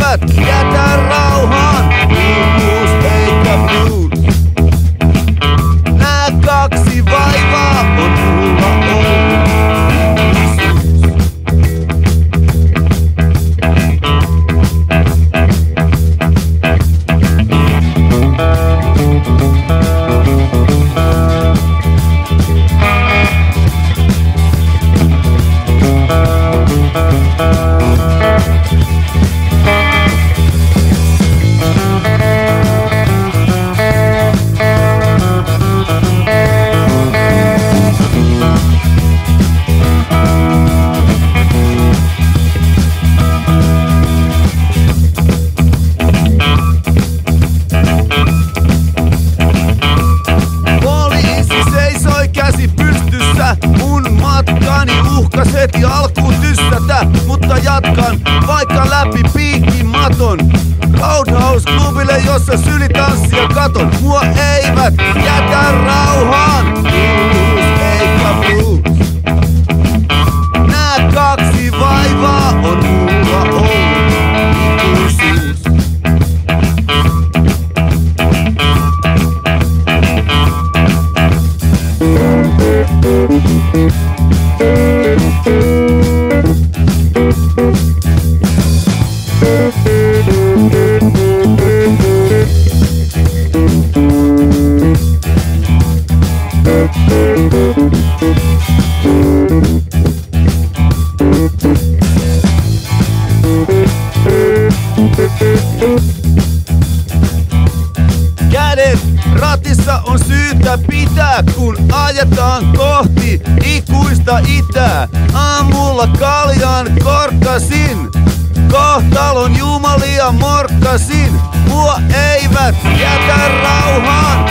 eivät jätä rauhaan, blues eikä blues. Nää kaksi vaivaa on mulla ollut. Mun matkani uhkas heti alkuun tyssätä, mutta jatkan vaikka läpi piikin maton. Roadhouse-klubille, jossa sylitanssia katon. Mua eivät jätä rauhaan, blues eikä blues. Nää kaksi vaivaa on mulla ollut ikuisuus. Kädet ratissa on syytä pitää, kun ajetaan kohti ikuista itää. Aamulla kaljan korkkasin, kohtalon jumalia morkkasin. Mua eivät jätä rauhaan,